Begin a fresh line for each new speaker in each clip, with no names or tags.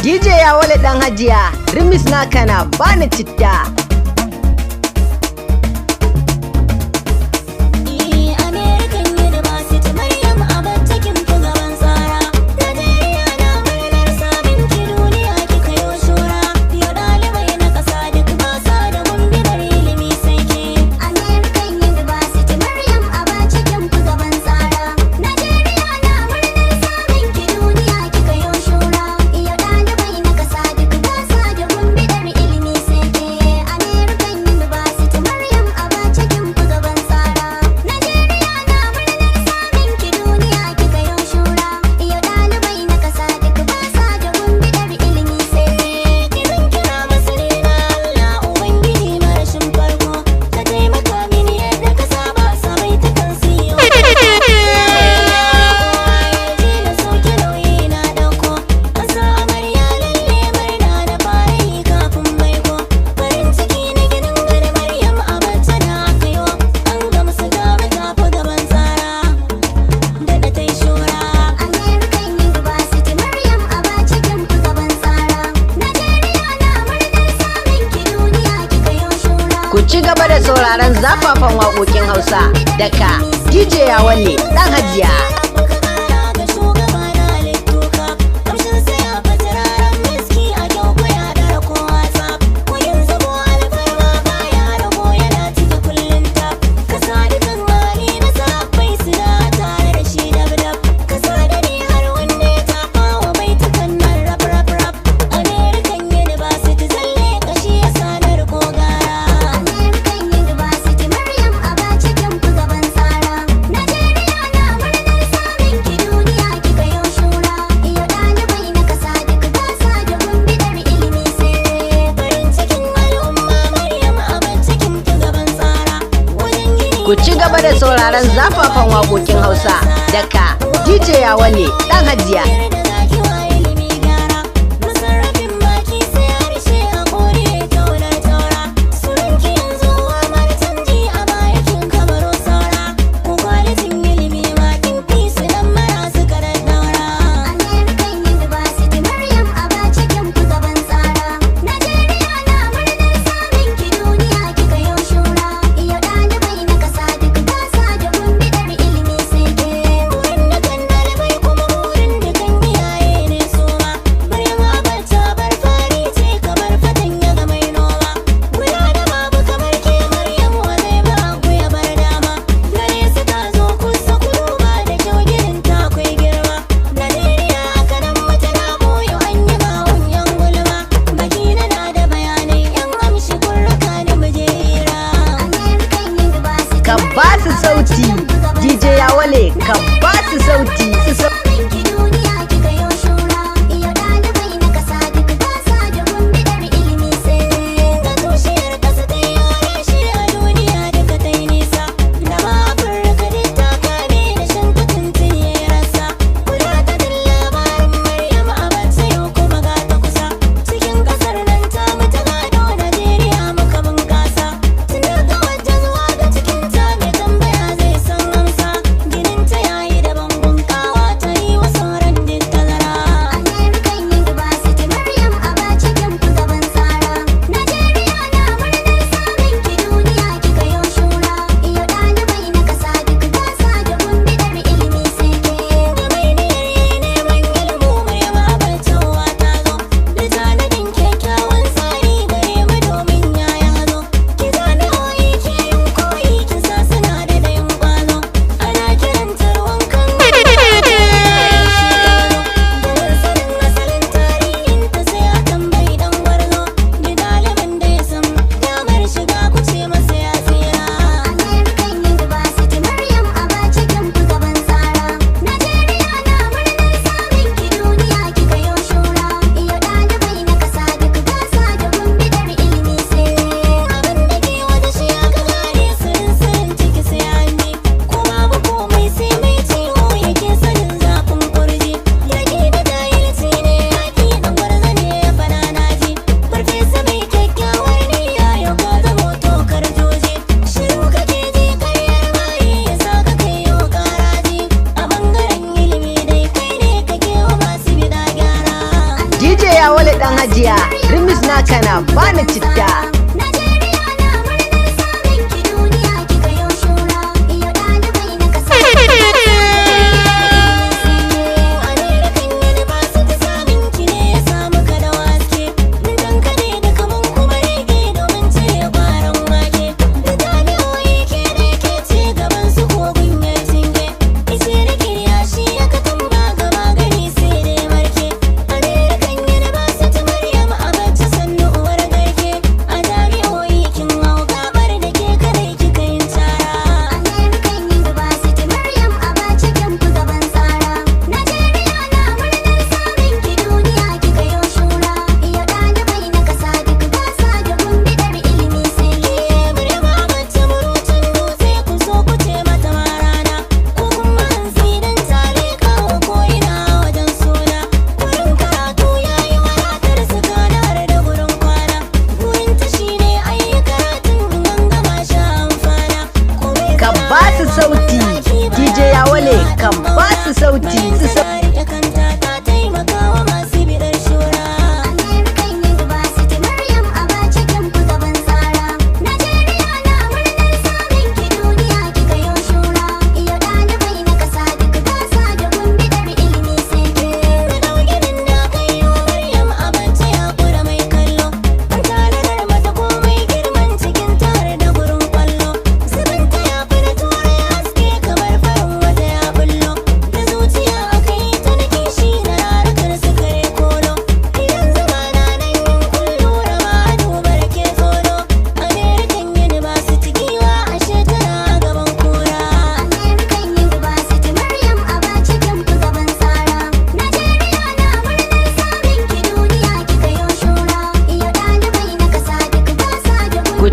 DJ ya wale dan hajiya, rimis naka na bani citta. Ku ci gaba da sauraron zafafan waƙoƙin Hausa daga DJ ya wale dan hajiya. Ku ci gaba da sauraron zafafan waƙoƙin Hausa daga DJ ya wale dan hajiya. ya wale dan hajiya, rimis na kana bani citta. Sauti DJ ya wale kan ba su sauti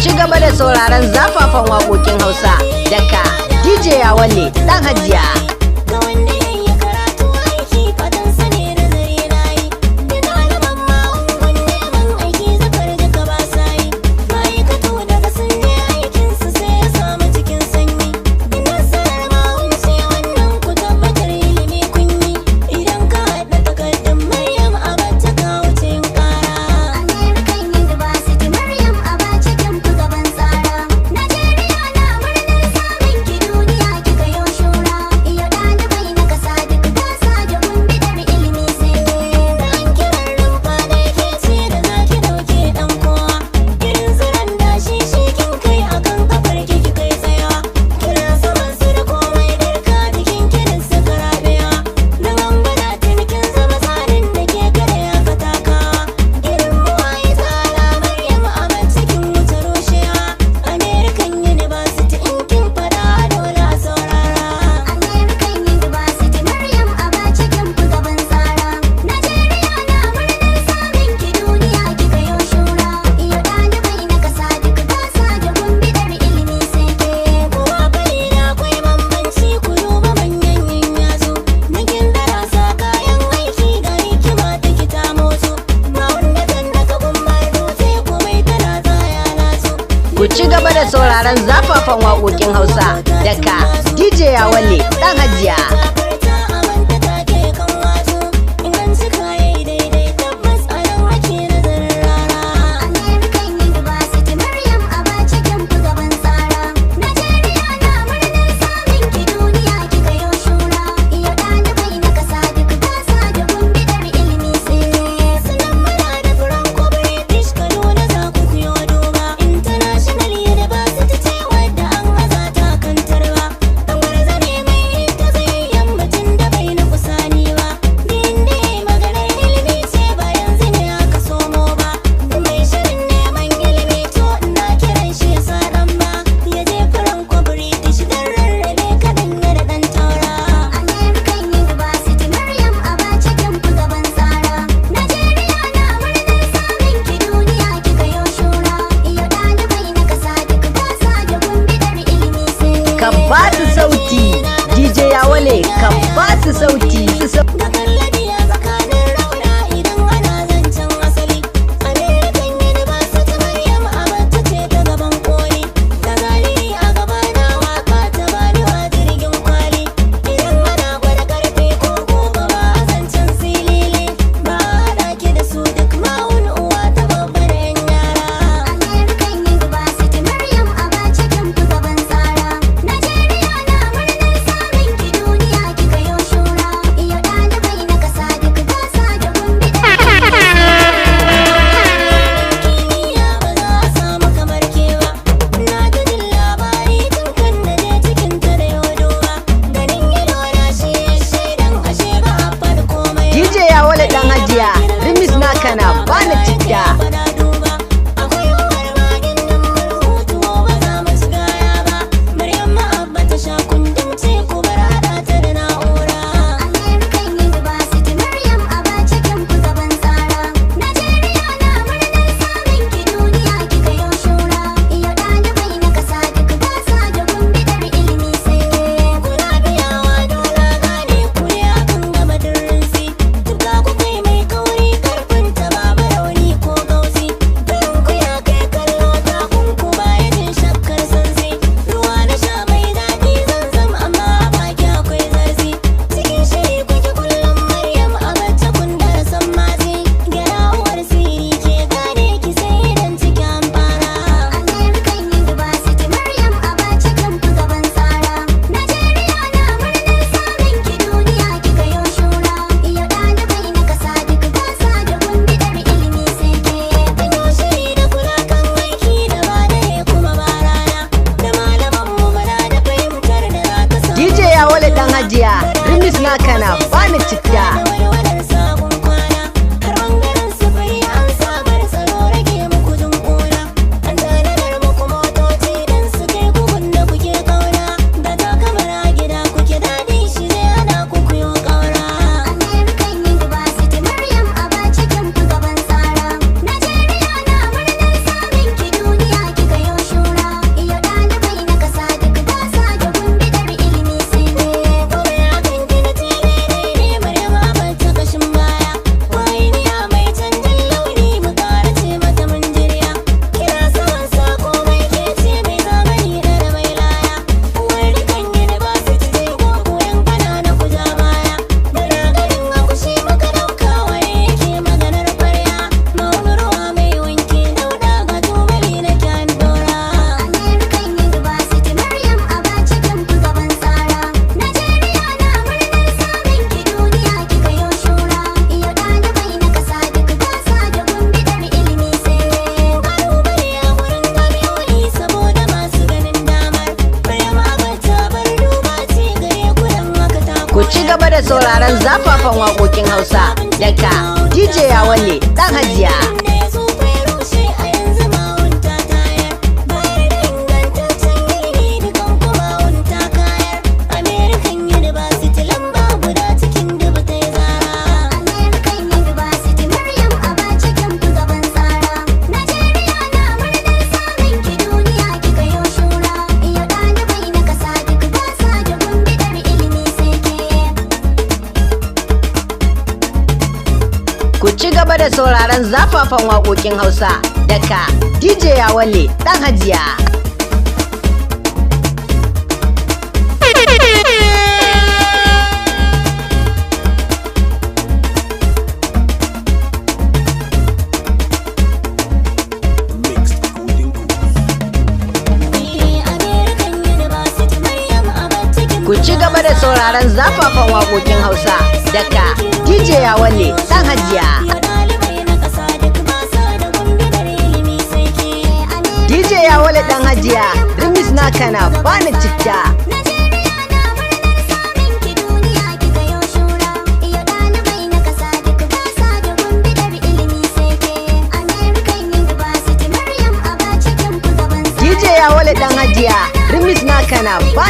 ci gaba da sauraron zafafan waƙoƙin Hausa daga DJ ya wale dan hajiya. Ku ci gaba da sauraron zafafan waƙoƙin Hausa daga DJ ya wale dan hajiya. Kan ba su sauti su naka na bani citta. Wale dan hajiya rimis naka na bani citta. Ku ci gaba da sauraron zafafan waƙoƙin Hausa daga DJ Yawale dan hajiya. Ku ci gaba da sauraron zafafan waƙoƙin Hausa daga DJ Yawale dan hajiya. Ku ci gaba da sauraron zafafan waƙoƙin Hausa daga DJ Yawale dan hajiya. DJ Yawale dan hajiya rimis naka na bani citta. DJ Yawale dan hajiya rimis naka na bani